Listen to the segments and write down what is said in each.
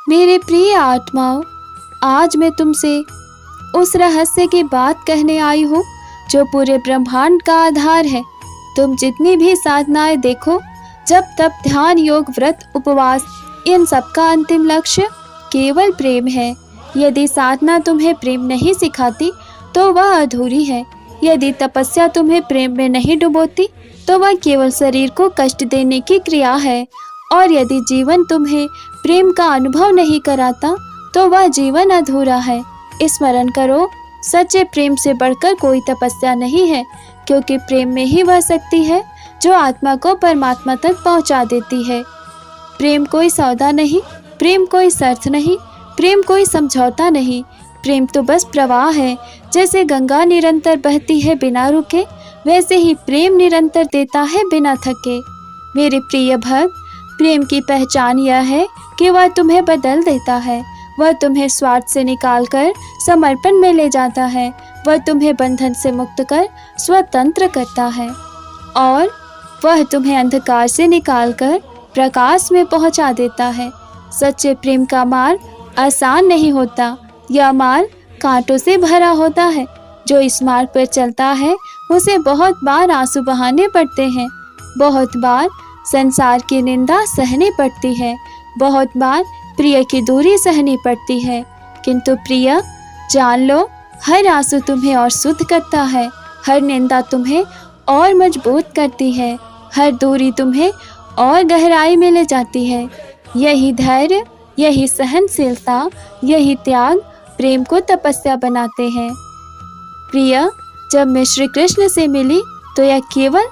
मेरे प्रिय आत्माओं, आज मैं तुमसे उस रहस्य की बात कहने आई हूँ जो पूरे ब्रह्मांड का आधार है। तुम जितनी भी साधनाएं देखो, जब तब ध्यान, योग, व्रत, उपवास, इन सब का अंतिम लक्ष्य केवल प्रेम है। यदि साधना तुम्हें प्रेम नहीं सिखाती तो वह अधूरी है। यदि तपस्या तुम्हें प्रेम में नहीं डुबोती तो वह केवल शरीर को कष्ट देने की क्रिया है। और यदि जीवन तुम्हें प्रेम का अनुभव नहीं कराता तो वह जीवन अधूरा है। स्मरण करो, सच्चे प्रेम से बढ़कर कोई तपस्या नहीं है, क्योंकि प्रेम में ही वह शक्ति है जो आत्मा को परमात्मा तक पहुंचा देती है। प्रेम कोई सौदा नहीं, प्रेम कोई शर्त नहीं, प्रेम कोई समझौता नहीं। प्रेम तो बस प्रवाह है। जैसे गंगा निरंतर बहती है बिना रुके, वैसे ही प्रेम निरंतर देता है बिना थके। मेरे प्रिय भक्त, प्रेम की पहचान यह है कि वह तुम्हें बदल देता है। वह तुम्हें स्वार्थ से निकालकर समर्पण में ले जाता है। वह तुम्हें बंधन से मुक्त कर स्वतंत्र करता है और वह तुम्हें अंधकार से निकालकर प्रकाश में पहुंचा देता है। सच्चे प्रेम का मार्ग आसान नहीं होता। यह मार्ग कांटों से भरा होता है। जो इस मार्ग पर चलता है उसे बहुत बार आंसू बहाने पड़ते हैं, बहुत बार संसार की निंदा सहनी पड़ती है, बहुत बार प्रिय की दूरी सहनी पड़ती है। किंतु प्रिय, जान लो, हर आंसू तुम्हें और शुद्ध करता है, हर निंदा तुम्हें और मजबूत करती है, हर दूरी तुम्हें और गहराई में ले जाती है। यही धैर्य, यही सहनशीलता, यही त्याग प्रेम को तपस्या बनाते हैं। प्रिय, जब मैं श्री कृष्ण से मिली तो यह केवल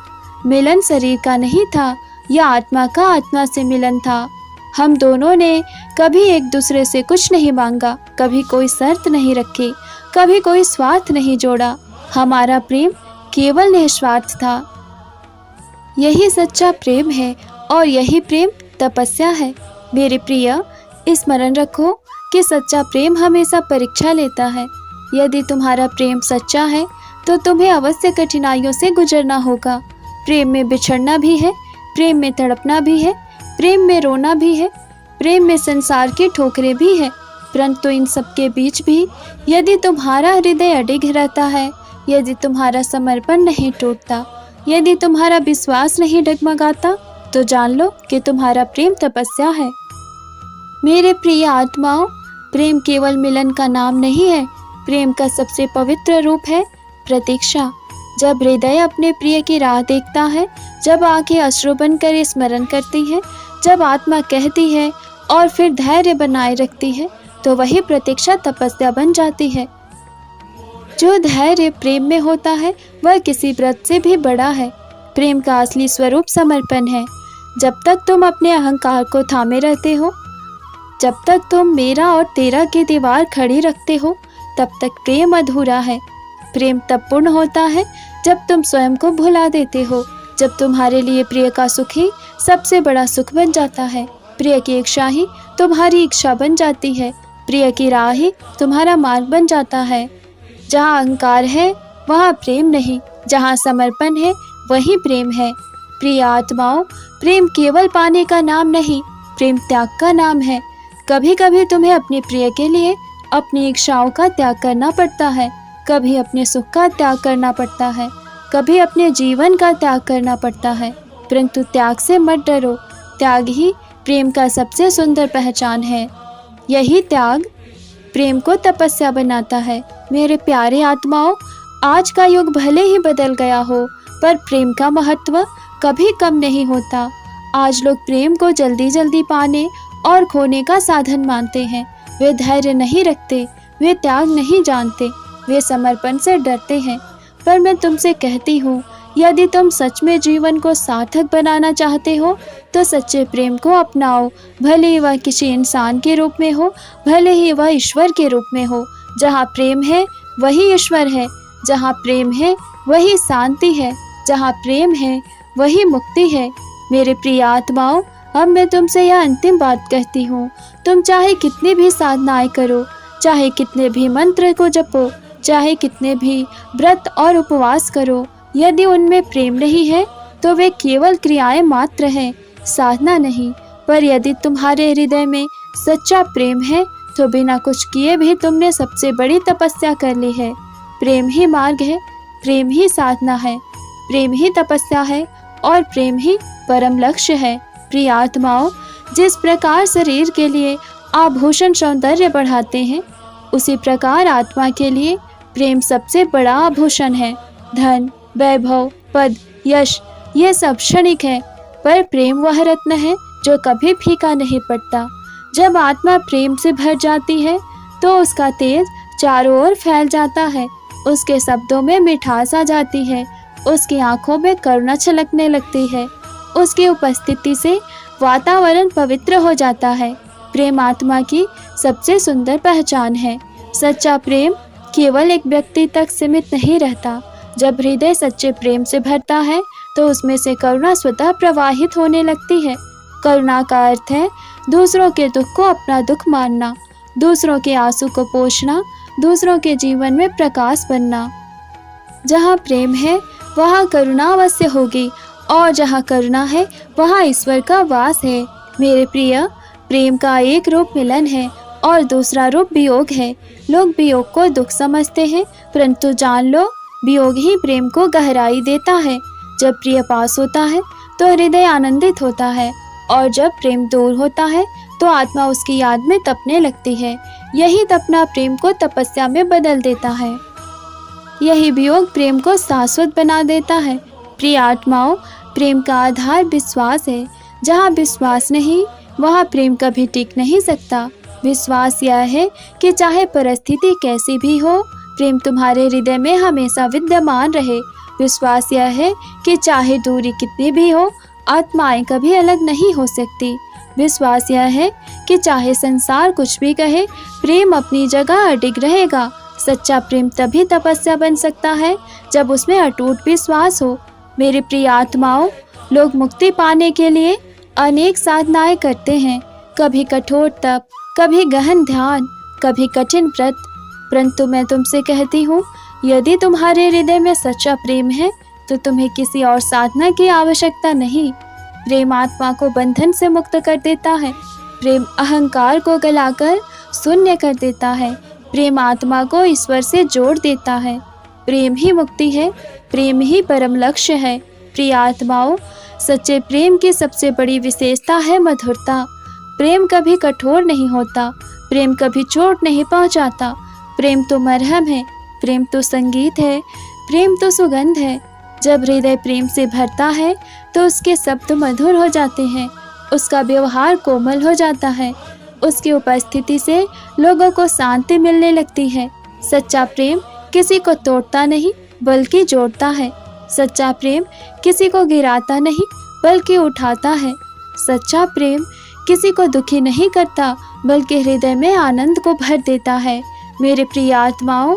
मिलन शरीर का नहीं था, यह आत्मा का आत्मा से मिलन था। हम दोनों ने कभी एक दूसरे से कुछ नहीं मांगा, कभी कोई शर्त नहीं रखी, कभी कोई स्वार्थ नहीं जोड़ा। हमारा प्रेम केवल निस्वार्थ था। यही सच्चा प्रेम है और यही प्रेम तपस्या है। मेरे प्रिय, स्मरण रखो कि सच्चा प्रेम हमेशा परीक्षा लेता है। यदि तुम्हारा प्रेम सच्चा है तो तुम्हें अवश्य कठिनाइयों से गुजरना होगा। प्रेम में बिछड़ना भी है, प्रेम में तड़पना भी है, प्रेम में रोना भी है, प्रेम में संसार की ठोकरें भी है। परंतु इन सब के बीच भी यदि तुम्हारा हृदय अडिग रहता है, यदि तुम्हारा समर्पण नहीं टूटता, यदि तुम्हारा विश्वास नहीं डगमगाता, तो जान लो कि तुम्हारा प्रेम तपस्या है। मेरे प्रिय आत्माओं, प्रेम केवल मिलन का नाम नहीं है। प्रेम का सबसे पवित्र रूप है प्रतीक्षा। जब हृदय अपने प्रिय की राह देखता है, जब आंखें अश्रु बनकर स्मरण करती है, जब आत्मा कहती है और फिर धैर्य बनाए रखती है, तो वही प्रतीक्षा तपस्या बन जाती है। जो धैर्य प्रेम में होता है वह किसी व्रत से भी बड़ा है। प्रेम का असली स्वरूप समर्पण है। जब तक तुम अपने अहंकार को थामे रहते हो, जब तक तुम मेरा और तेरा की दीवार खड़ी रखते हो, तब तक प्रेम अधूरा है। प्रेम तब पूर्ण होता है जब तुम स्वयं को भुला देते हो, जब तुम्हारे लिए प्रिय का सुख ही सबसे बड़ा सुख बन जाता है। प्रिय की इच्छा ही तुम्हारी इच्छा बन जाती है, प्रिय की राह ही तुम्हारा मार्ग बन जाता है। जहाँ अहंकार है वहाँ प्रेम नहीं, जहाँ समर्पण है वही प्रेम है। प्रिय आत्माओं, प्रेम केवल पाने का नाम नहीं, प्रेम त्याग का नाम है। कभी कभी तुम्हें अपने प्रिय के लिए अपनी इच्छाओं का त्याग करना पड़ता है, कभी अपने सुख का त्याग करना पड़ता है, कभी अपने जीवन का त्याग करना पड़ता है। परंतु त्याग से मत डरो। त्याग ही प्रेम का सबसे सुंदर पहचान है। यही त्याग प्रेम को तपस्या बनाता है। मेरे प्यारे आत्माओं, आज का युग भले ही बदल गया हो, पर प्रेम का महत्व कभी कम नहीं होता। आज लोग प्रेम को जल्दी जल्दी पाने और खोने का साधन मानते हैं। वे धैर्य नहीं रखते, वे त्याग नहीं जानते, वे समर्पण से डरते हैं। पर मैं तुमसे कहती हूँ, यदि तुम सच में जीवन को सार्थक बनाना चाहते हो तो सच्चे प्रेम को अपनाओ। भले ही वह किसी इंसान के रूप में हो, भले ही वह ईश्वर के रूप में हो। जहाँ प्रेम है वही ईश्वर है, जहाँ प्रेम है वही शांति है, जहाँ प्रेम है वही मुक्ति है। मेरे प्रिय आत्माओं, अब मैं तुमसे यह अंतिम बात कहती हूँ। तुम चाहे कितनी भी साधनाएं करो, चाहे कितने भी मंत्र को जपो, चाहे कितने भी व्रत और उपवास करो, यदि उनमें प्रेम नहीं है तो वे केवल क्रियाएं मात्र हैं, साधना नहीं। पर यदि तुम्हारे हृदय में सच्चा प्रेम है तो बिना कुछ किए भी तुमने सबसे बड़ी तपस्या कर ली है। प्रेम ही मार्ग है, प्रेम ही साधना है, प्रेम ही तपस्या है और प्रेम ही परम लक्ष्य है। प्रिय आत्माओं, जिस प्रकार शरीर के लिए आभूषण सौंदर्य बढ़ाते हैं, उसी प्रकार आत्मा के लिए प्रेम सबसे बड़ा आभूषण है। धन, वैभव, पद, यश ये सब क्षणिक है, पर प्रेम वह रत्न है जो कभी फीका नहीं पड़ता। जब आत्मा प्रेम से भर जाती है तो उसका तेज चारों ओर फैल जाता है, उसके शब्दों में मिठास आ जाती है, उसकी आंखों में करुणा छलकने लगती है, उसकी उपस्थिति से वातावरण पवित्र हो जाता है। प्रेम आत्मा की सबसे सुंदर पहचान है। सच्चा प्रेम केवल एक व्यक्ति तक सीमित नहीं रहता। जब हृदय सच्चे प्रेम से भरता है तो उसमें से करुणा स्वतः प्रवाहित होने लगती है। करुणा का अर्थ है दूसरों के दुख को अपना दुख मानना, दूसरों के आंसू को पोंछना, दूसरों के जीवन में प्रकाश बनना। जहाँ प्रेम है वहाँ करुणा अवश्य होगी, और जहाँ करुणा है वहाँ ईश्वर का वास है। मेरे प्रिय, प्रेम का एक रूप मिलन है और दूसरा रूप वियोग है। लोग वियोग को दुख समझते हैं, परंतु जान लो वियोग ही प्रेम को गहराई देता है। जब प्रिय पास होता है तो हृदय आनंदित होता है, और जब प्रेम दूर होता है तो आत्मा उसकी याद में तपने लगती है। यही तपना प्रेम को तपस्या में बदल देता है। यही वियोग प्रेम को शाश्वत बना देता है। प्रिय आत्माओं, प्रेम का आधार विश्वास है। जहाँ विश्वास नहीं वहाँ प्रेम कभी टिक नहीं सकता। विश्वास यह है कि चाहे परिस्थिति कैसी भी हो, प्रेम तुम्हारे हृदय में हमेशा विद्यमान रहे। विश्वास यह है कि चाहे दूरी कितनी भी हो, आत्माएं कभी अलग नहीं हो सकती। विश्वास यह है कि चाहे संसार कुछ भी कहे, प्रेम अपनी जगह अडिग रहेगा। सच्चा प्रेम तभी तपस्या बन सकता है जब उसमें अटूट विश्वास हो। मेरे प्रिय आत्माओं, लोग मुक्ति पाने के लिए अनेक साधनाएं करते हैं, कभी कठोर तप, कभी गहन ध्यान, कभी कठिन व्रत, परंतु मैं तुमसे कहती हूँ, यदि तुम्हारे हृदय में सच्चा प्रेम है तो तुम्हें किसी और साधना की आवश्यकता नहीं। प्रेम आत्मा को बंधन से मुक्त कर देता है। प्रेम अहंकार को गलाकर शून्य कर देता है। प्रेम आत्मा को ईश्वर से जोड़ देता है। प्रेम ही मुक्ति है, प्रेम ही परम लक्ष्य है। प्रिय आत्माओं, सच्चे प्रेम की सबसे बड़ी विशेषता है मधुरता। प्रेम कभी कठोर नहीं होता, प्रेम कभी चोट नहीं पहुंचाता। प्रेम तो मरहम है, प्रेम तो संगीत है, प्रेम तो सुगंध है। जब हृदय प्रेम से भरता है तो उसके शब्द मधुर हो जाते हैं, उसका व्यवहार कोमल हो जाता है, उसकी उपस्थिति से लोगों को शांति मिलने लगती है। सच्चा प्रेम किसी को तोड़ता नहीं बल्कि जोड़ता है। सच्चा प्रेम किसी को गिराता नहीं बल्कि उठाता है। सच्चा प्रेम किसी को दुखी नहीं करता बल्कि हृदय में आनंद को भर देता है। मेरे प्रिय आत्माओं,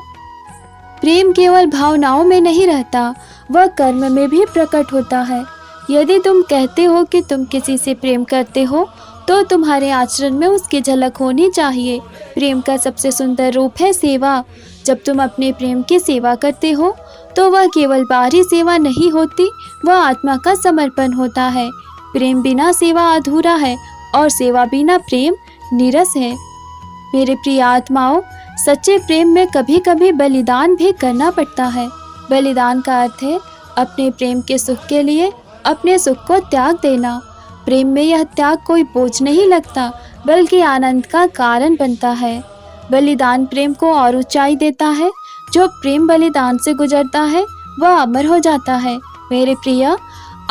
प्रेम केवल भावनाओं में नहीं रहता, वह कर्म में भी प्रकट होता है। यदि तुम कहते हो कि तुम किसी से प्रेम करते हो तो तुम्हारे आचरण में उसकी झलक होनी चाहिए। प्रेम का सबसे सुंदर रूप है सेवा। जब तुम अपने प्रेम की सेवा करते हो तो वह केवल बाहरी सेवा नहीं होती, वह आत्मा का समर्पण होता है। प्रेम बिना सेवा अधूरा है और सेवा बिना प्रेम नीरस है। मेरे प्रिय आत्माओं, सच्चे प्रेम में कभी कभी बलिदान भी करना पड़ता है। बलिदान का अर्थ है अपने प्रेम के सुख के लिए अपने सुख को त्याग देना। प्रेम में यह त्याग कोई बोझ नहीं लगता बल्कि आनंद का कारण बनता है। बलिदान प्रेम को और ऊंचाई देता है। जो प्रेम बलिदान से गुजरता है वह अमर हो जाता है। मेरे प्रिय,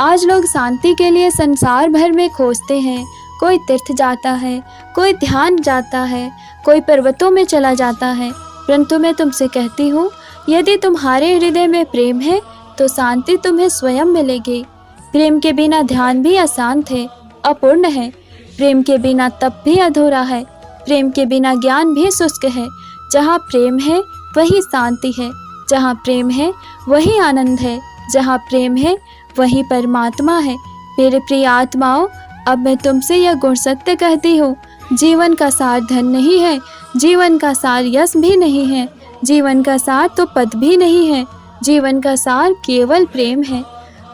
आज लोग शांति के लिए संसार भर में खोजते हैं। कोई तीर्थ जाता है, कोई ध्यान जाता है, कोई पर्वतों में चला जाता है, परंतु मैं तुमसे कहती हूँ, यदि तुम्हारे हृदय में प्रेम है तो शांति तुम्हें स्वयं मिलेगी। प्रेम के बिना ध्यान भी अशांत है, अपूर्ण है। प्रेम के बिना तप भी अधूरा है। प्रेम के बिना ज्ञान भी शुष्क है। जहाँ प्रेम है वही शांति है, जहाँ प्रेम है वही आनंद है, जहाँ प्रेम है वही परमात्मा है। मेरे प्रिय आत्माओं, अब मैं तुमसे यह गुण सत्य कहती हूँ, जीवन का सार धन नहीं है, जीवन का सार यश भी नहीं है, जीवन का सार तो पद भी नहीं है, जीवन का सार केवल प्रेम है।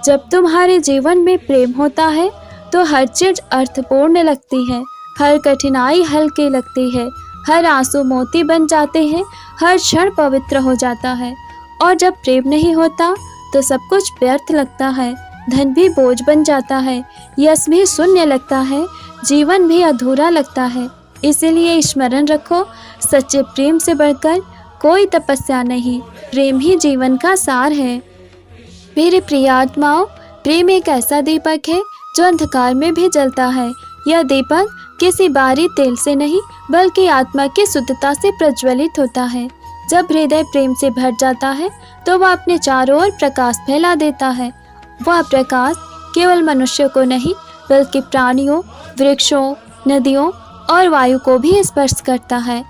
जब तुम्हारे जीवन में प्रेम होता है तो हर चीज अर्थपूर्ण लगती है, हर कठिनाई हल्की लगती है, हर आंसू मोती बन जाते हैं, हर क्षण पवित्र हो जाता है। और जब प्रेम नहीं होता तो सब कुछ व्यर्थ लगता है, धन भी बोझ बन जाता है, यश भी शून्य लगता है, जीवन भी अधूरा लगता है। इसीलिए स्मरण रखो, सच्चे प्रेम से बढ़कर कोई तपस्या नहीं, प्रेम ही जीवन का सार है। मेरे प्रिय आत्माओं, प्रेम एक ऐसा दीपक है जो अंधकार में भी जलता है। यह दीपक किसी बाहरी तेल से नहीं बल्कि आत्मा की शुद्धता से प्रज्वलित होता है। जब हृदय प्रेम से भर जाता है तो वह अपने चारों ओर प्रकाश फैला देता है। वह प्रकाश केवल मनुष्य को नहीं बल्कि प्राणियों, वृक्षों, नदियों और वायु को भी स्पर्श करता है।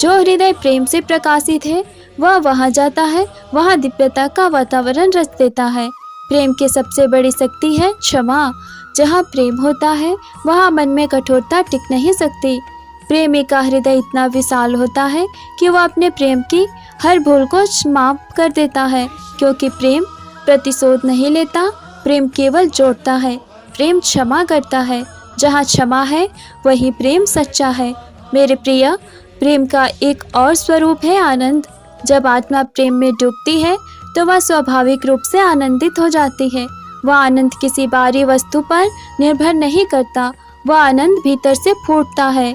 जो हृदय प्रेम से प्रकाशित है वह वहाँ जाता है, वहाँ दिव्यता का वातावरण रच देता है। प्रेम की सबसे बड़ी शक्ति है क्षमा। जहाँ प्रेम होता है वहाँ मन में कठोरता टिक नहीं सकती। प्रेमी का हृदय इतना विशाल होता है कि वह अपने प्रेम की हर भूल को माफ कर देता है, क्योंकि प्रेम प्रतिशोध नहीं लेता, प्रेम केवल जोड़ता है। प्रेम क्षमा करता है। जहाँ क्षमा है वही प्रेम सच्चा है। मेरे प्रिय, प्रेम का एक और स्वरूप है आनंद। जब आत्मा प्रेम में डूबती है तो वह स्वाभाविक रूप से आनंदित हो जाती है। वह आनंद किसी बाहरी वस्तु पर निर्भर नहीं करता, वह आनंद भीतर से फूटता है।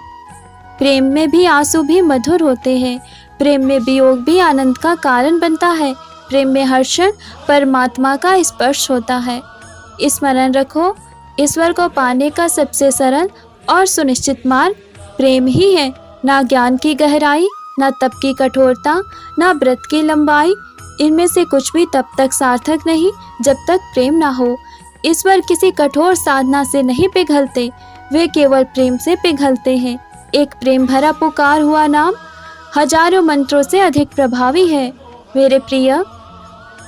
प्रेम में भी आंसू भी मधुर होते हैं। प्रेम में वियोग भी आनंद का कारण बनता है। प्रेम में हर क्षण परमात्मा का स्पर्श होता है। स्मरण रखो, ईश्वर को पाने का सबसे सरल और सुनिश्चित मार्ग प्रेम ही है। ना ज्ञान की गहराई, ना तप की कठोरता, ना व्रत की लंबाई, इनमें से कुछ भी तब तक सार्थक नहीं जब तक प्रेम ना हो। ईश्वर किसी कठोर साधना से नहीं पिघलते, वे केवल प्रेम से पिघलते हैं। एक प्रेम भरा पुकार हुआ नाम हजारों मंत्रों से अधिक प्रभावी है। मेरे प्रिय,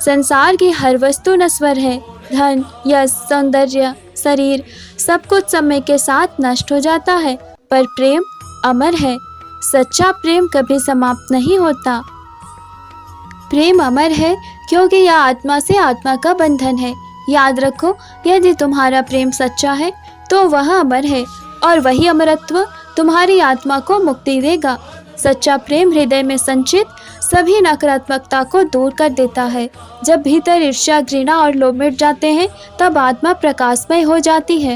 संसार की हर वस्तु नश्वर है। धन, यश, सौंदर्य, शरीर, सब कुछ समय के साथ नष्ट हो जाता है, पर प्रेम अमर है। सच्चा प्रेम कभी समाप्त नहीं होता। प्रेम अमर है क्योंकि यह आत्मा से आत्मा का बंधन है। याद रखो, यदि तुम्हारा प्रेम सच्चा है तो वह अमर है और वही अमरत्व तुम्हारी आत्मा को मुक्ति देगा। सच्चा प्रेम हृदय में संचित सभी नकारात्मकता को दूर कर देता है। जब भीतर ईर्ष्या, घृणा और लोभ मिट जाते हैं तब आत्मा प्रकाशमय हो जाती है।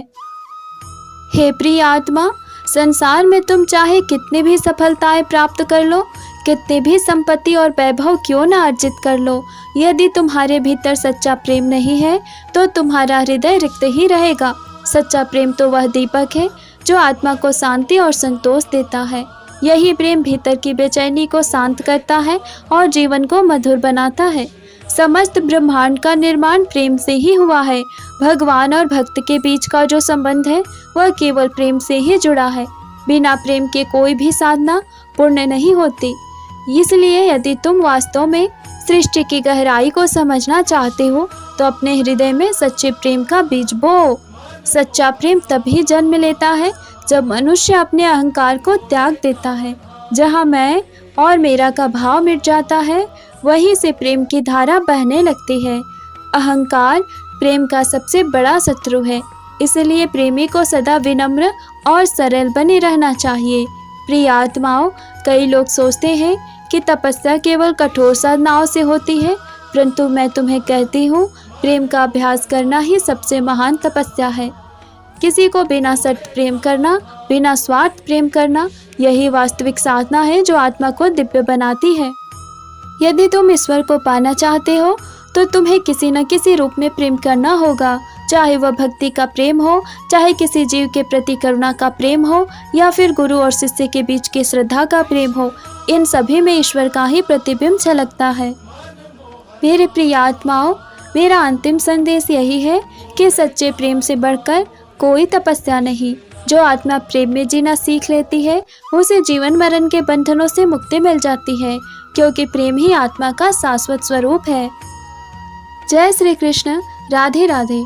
हे प्रिय आत्मा, संसार में तुम चाहे कितनी भी सफलताएं प्राप्त कर लो, कितनी भी संपत्ति और वैभव क्यों न अर्जित कर लो, यदि तुम्हारे भीतर सच्चा प्रेम नहीं है तो तुम्हारा हृदय रिक्त ही रहेगा। सच्चा प्रेम तो वह दीपक है जो आत्मा को शांति और संतोष देता है। यही प्रेम भीतर की बेचैनी को शांत करता है और जीवन को मधुर बनाता है। समस्त ब्रह्मांड का निर्माण प्रेम से ही हुआ है। भगवान और भक्त के बीच का जो संबंध है वह केवल प्रेम से ही जुड़ा है। बिना प्रेम के कोई भी साधना पूर्ण नहीं होती। इसलिए यदि तुम वास्तव में सृष्टि की गहराई को समझना चाहते हो तो अपने हृदय में सच्चे प्रेम का बीज बो। सच्चा प्रेम तभी जन्म लेता है जब मनुष्य अपने अहंकार को त्याग देता है। जहाँ मैं और मेरा का भाव मिट जाता है वहीं से प्रेम की धारा बहने लगती है। अहंकार प्रेम का सबसे बड़ा शत्रु है, इसलिए प्रेमी को सदा विनम्र और सरल बने रहना चाहिए। प्रिय आत्माओं, कई लोग सोचते हैं कि तपस्या केवल कठोर साधनाओं से होती है, परंतु मैं तुम्हें कहती हूँ, प्रेम का अभ्यास करना ही सबसे महान तपस्या है। किसी को बिना शर्त प्रेम करना, बिना स्वार्थ प्रेम करना, यही वास्तविक साधना है जो आत्मा को दिव्य बनाती है। यदि तुम ईश्वर को पाना चाहते हो तो तुम्हें किसी न किसी रूप में प्रेम करना होगा, चाहे वह भक्ति का प्रेम हो, चाहे किसी जीव के प्रति करुणा का प्रेम हो, या फिर गुरु और शिष्य के बीच की श्रद्धा का प्रेम हो। इन सभी में ईश्वर का ही प्रतिबिंब झलकता है। मेरे प्रिय आत्माओं, मेरा अंतिम संदेश यही है कि सच्चे प्रेम से बढ़कर कोई तपस्या नहीं। जो आत्मा प्रेम में जीना सीख लेती है उसे जीवन मरण के बंधनों से मुक्ति मिल जाती है, क्योंकि प्रेम ही आत्मा का शाश्वत स्वरूप है। जय श्री कृष्ण। राधे राधे।